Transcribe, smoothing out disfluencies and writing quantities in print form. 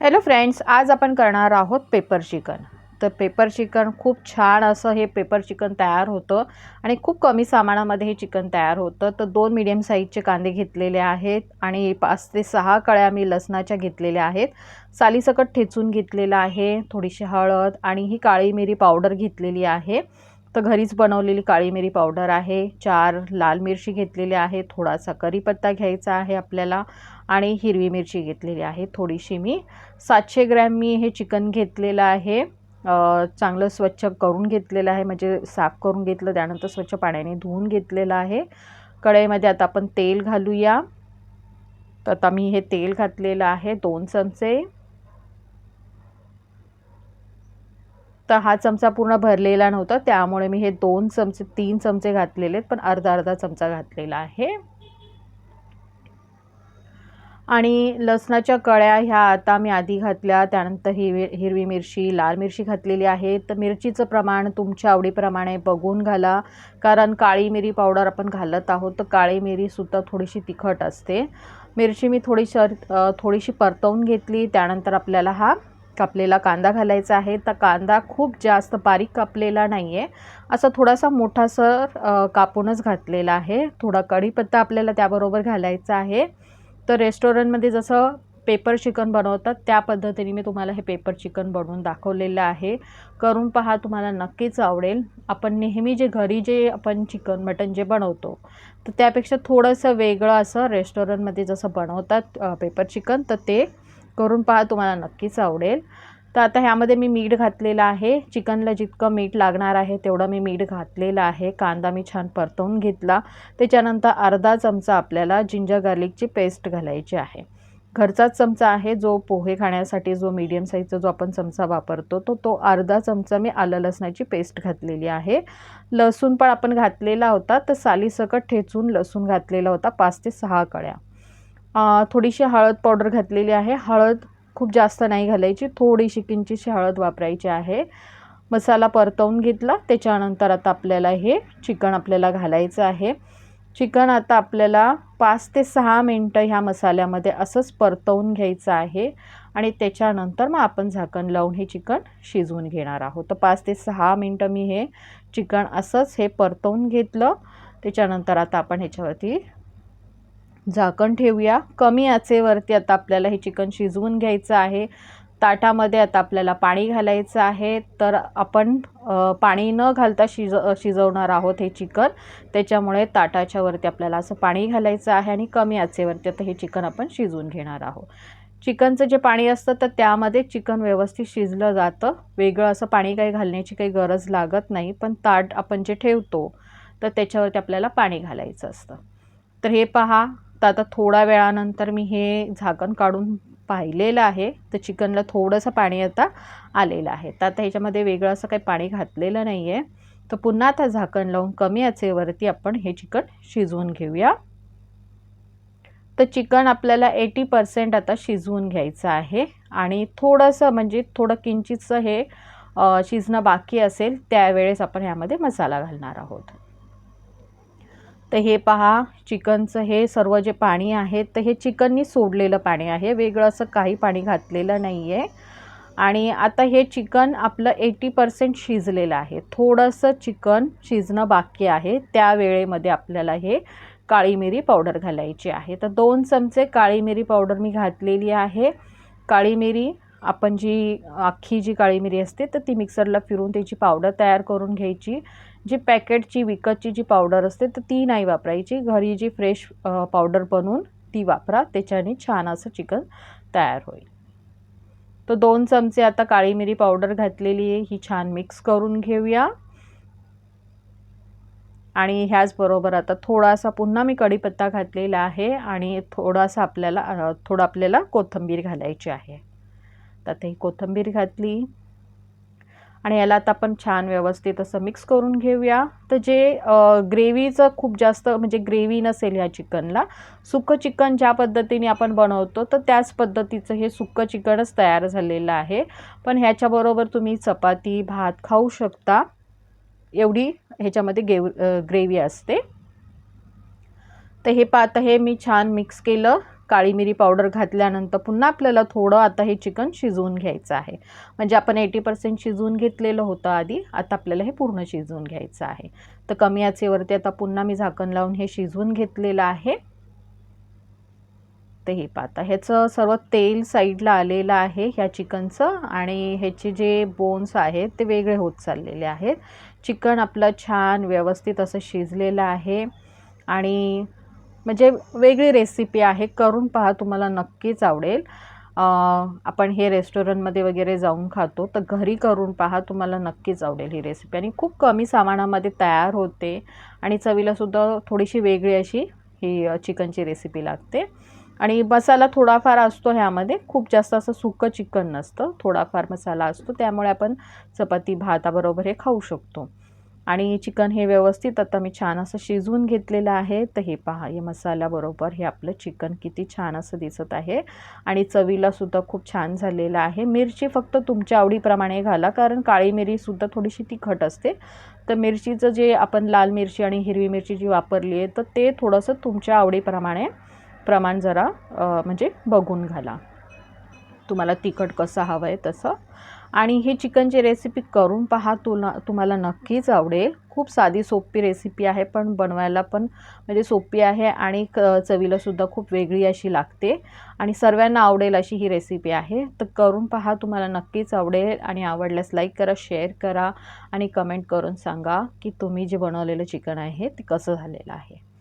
Hello friends, आज आपण करणार आहोत पेपर चिकन। तर पेपर चिकन खूप छान असं हे पेपर चिकन तयार होतं आणि खूप कमी सामानामध्ये हे चिकन तयार होतं। तर 2 मीडियम साईजचे कांदे घेतलेले आहेत आणि 5 ते 6 कळ्या मी लसणाच्या घेतलेल्या आहेत। सालीसकट ठेचून घेतलेला आहे, थोडीशी हळद आणि ही काळी मिरी पावडर घेतलेली आहे। तर घरीच बनवलेली काळी मिरी पावडर आहे। 4 लाल मिरची घेतलेली आहे, थोडासा कढीपत्ता घ्यायचा आहे आपल्याला आणि हिरवी मिरची घेतलेली आहे थोडीशी। मी 700 ग्रॅम मी हे चिकन घेतलेलं आहे। चांगलं स्वच्छ करून घेतलेलं आहे, म्हणजे साफ करून घेतलं, त्यानंतर स्वच्छ पाण्याने धुवून घेतलेलं आहे। कढईमध्ये आता आपण तेल घालूया। तर आता मी हे तेल घातलेलं आहे 2 चमचे। तर हा चमचा पूर्ण भरलेला नव्हता, त्यामुळे मी हे 2 चमचे 3 चमचे घातलेले, पण अर्धा अर्धा चमचा घातलेला आहे। आणि लसणाच्या कळ्या ह्या आता मी आधी घातल्या, त्यानंतर हिरवी मिरची, लाल मिरची घातलेली आहे। तर मिरचीचं प्रमाण तुमच्या आवडीप्रमाणे बघून घाला, कारण काळी मिरी पावडर आपण घालत आहोत, तर काळी मिरीसुद्धा थोडीशी तिखट असते। मिरची मी थोडीशी परतवून घेतली। त्यानंतर आपल्याला हा कापलेला कांदा घालायचा आहे। तर कांदा खूप जास्त बारीक कापलेला नाही आहे, असा थोडासा मोठासर कापूनच घातलेला आहे। थोडा कढीपत्ता आपल्याला त्याबरोबर घालायचा आहे। तर रेस्टॉरंटमध्ये जसं पेपर चिकन बनवतात त्या पद्धतीने मी तुम्हाला हे पेपर चिकन बनवून दाखवलेलं आहे। करून पहा, तुम्हाला नक्कीच आवडेल। आपण नेहमी घरी आपण चिकन मटन जे बनवतो, तर त्यापेक्षा थोडंसं वेगळं असं रेस्टॉरंटमध्ये जसं बनवतात पेपर चिकन, तर ते करून पहा, तुम्हाला नक्कीच आवडेल। तर आता ह्यामध्ये मी मीठ घातलेलं आहे। चिकनला जितकं मीठ लागणार आहे तेवढं मी मीठ घातलेलं आहे। कांदा मी छान परतवून घेतला। त्याच्यानंतर अर्धा चमचा आपल्याला जिंजर गार्लिकची पेस्ट घालायची आहे। घरचाच चमचा आहे, जो पोहे खाण्यासाठी जो मीडियम साईजचा जो आपण चमचा वापरतो, तो अर्धा चमचा मी आलं लसणाची पेस्ट घातलेली आहे। लसूण पण आपण घातलेला होता, तर सालीसकट ठेचून लसूण घातलेला होता 5 ते 6 कळ्या। थोडीशी हळद पावडर घातलेली आहे। हळद खूप जास्त नाही घालायची, थोडीशी किंचितशी हळद वापरायची आहे। मसाला परतवून घेतला। त्याच्यानंतर आता आपल्याला हे चिकन आपल्याला घालायचं आहे। चिकन आता आपल्याला 5 ते 6 मिनिटं ह्या मसाल्यामध्ये असंच परतवून घ्यायचं आहे आणि त्याच्यानंतर मग आपण झाकण लावून हे चिकन शिजवून घेणार आहोत। तर 5 ते 6 मिनिटं मी हे चिकन असंच हे परतवून घेतलं। त्याच्यानंतर आता आपण ह्याच्यावरती झाकण ठेवूया। कमी आचेवरती आता आपल्याला हे चिकन शिजवून घ्यायचं आहे। ताटामध्ये आता आपल्याला पाणी घालायचं आहे। तर आपण पाणी न घालता शिजवणार आहोत हे चिकन, त्याच्यामुळे ताटाच्या वरती आपल्याला असं पाणी घालायचं आहे आणि कमी आचेवरती आता हे चिकन आपण शिजवून घेणार आहोत। चिकनचं जे पाणी असतं तर त्यामध्ये चिकन व्यवस्थित शिजलं जातं, वेगळं असं पाणी काही घालण्याची काही गरज लागत नाही। पण ताट आपण जे ठेवतो तर त्याच्यावरती आपल्याला पाणी घालायचं असतं। तर हे पहा, तर आता थोड्या वेळानंतर मी हे झाकण काढून पाहिलेलं आहे, तर चिकनला थोडंसं पाणी आता आलेलं आहे। तर आता ह्याच्यामध्ये वेगळं असं काही पाणी घातलेलं नाही आहे। तर पुन्हा आता झाकण लावून कमी आचेवरती आपण हे चिकन शिजवून घेऊया। तर चिकन आपल्याला 80% आता शिजवून घ्यायचं आहे आणि थोडंसं म्हणजे थोडं किंचितचं हे शिजणं बाकी असेल त्यावेळेस आपण ह्यामध्ये मसाला घालणार आहोत। तर हे पहा, चिकनचं हे सर्व जे पाणी आहे तर हे चिकननी सोडलेलं पाणी आहे, वेगळं असं काही पाणी घातलेलं नाही आहे। आणि आता हे चिकन आपलं 80% शिजलेलं आहे, थोडंसं चिकन शिजणं बाकी आहे। त्या वेळेमध्ये आपल्याला हे काळी मिरी पावडर घालायची आहे। तर 2 चमचे काळी मिरी पावडर मी घातलेली आहे। काळी मिरी आपण अख्खी जी काळी मिरी असते तर ती मिक्सरला फिरून त्याची पावडर तयार करून घ्यायची। जी पॅकेटची विकतची जी पावडर असते तर ती नाही वापरायची, घरी जी फ्रेश पावडर बनवून ती वापरा, त्याच्याने छान असं चिकन तयार होईल। तर 2 चमचे आता काळी मिरी पावडर घातलेली आहे, ही छान मिक्स करून घेऊया। आणि ह्याचबरोबर आता थोडासा पुन्हा मी कढीपत्ता घातलेला आहे आणि थोडं आपल्याला कोथिंबीर घालायची आहे। तर आता ही कोथिंबीर घातली आणि याला आता आपण छान व्यवस्थित असं मिक्स करून घेऊया। तर जे ग्रेव्हीचं खूप जास्त म्हणजे ग्रेव्ही नसेल ह्या चिकनला, सुक्कं चिकन ज्या पद्धतीने आपण बनवतो तर त्याच पद्धतीचं हे सुक्कं चिकनच तयार झालेलं आहे। पण ह्याच्याबरोबर तुम्ही चपाती भात खाऊ शकता, एवढी ह्याच्यामध्ये ग्रेव्ही असते। तर हे आता हे मी छान मिक्स केलं। काळी मिरी पावडर घातल्यानंतर पुन्हा आपल्याला थोडं आता हे चिकन शिजवून घ्यायचं आहे. म्हणजे आपण 80% शिजवून घेतलेलं होतं आधी, आता आपल्याला हे पूर्ण शिजवून घ्यायचं आहे. तर कमी आचेवरती आता पुन्हा मी झाकण लावून हे शिजवून घेतलेलं आहे. तर हे पाहता ह्याचं सर्व तेल साईडला आलेलं आहे ह्या चिकनचं, आणि ह्याचे जे बोन्स आहेत ते वेगळे होत चाललेले आहेत. चिकन आपलं छान व्यवस्थित असं शिजलेलं आहे आणि म्हणजे वेगळी रेसिपी आहे, करून पहा, तुम्हाला नक्कीच आवडेल. आपण हे रेस्टॉरंटमध्ये वगैरे जाऊन खातो, तर घरी करून पहा, तुम्हाला नक्कीच आवडेल ही रेसिपी. आणि खूप कमी सामानामध्ये तयार होते आणि चवीलासुद्धा थोडीशी वेगळी अशी ही चिकनची रेसिपी लागते. आणि मसाला थोडाफार असतो ह्यामध्ये, खूप जास्त असं सुकं चिकन नसतं, थोडाफार मसाला असतो, त्यामुळे आपण चपाती भाताबरोबर हे खाऊ शकतो. आणि चिकन हे व्यवस्थित आता मी छान असं शिजवून घेतलेलं आहे. तर हे पहा, हे मसाल्याबरोबर हे आपलं चिकन किती छान असं दिसत आहे आणि चवीलासुद्धा खूप छान झालेलं आहे. मिरची फक्त तुमच्या आवडीप्रमाणे घाला, कारण काळी मिरीसुद्धा थोडीशी तिखट असते. तर मिरचीचं जे आपण लाल मिरची आणि हिरवी मिरची जी वापरली आहे, तर ते थोडंसं तुमच्या आवडीप्रमाणे प्रमाण जरा म्हणजे बघून घाला, तुम्हाला तिखट कसं हवं आहे तसं. आणि ही चिकनची रेसिपी करून पहा, तुम्हाला नक्कीच आवडेल. खूप साधी सोपी रेसिपी आहे, पण बनवायला पण म्हणजे सोपी आहे आणि चवीलासुद्धा खूप वेगळी अशी लागते आणि सर्वांना आवडेल अशी ही रेसिपी आहे. तर करून पहा, तुम्हाला नक्कीच आवडेल. आणि आवडल्यास लाईक करा, शेअर करा आणि कमेंट करून सांगा की तुम्ही जे बनवलेलं चिकन आहे ते कसं झालेलं आहे.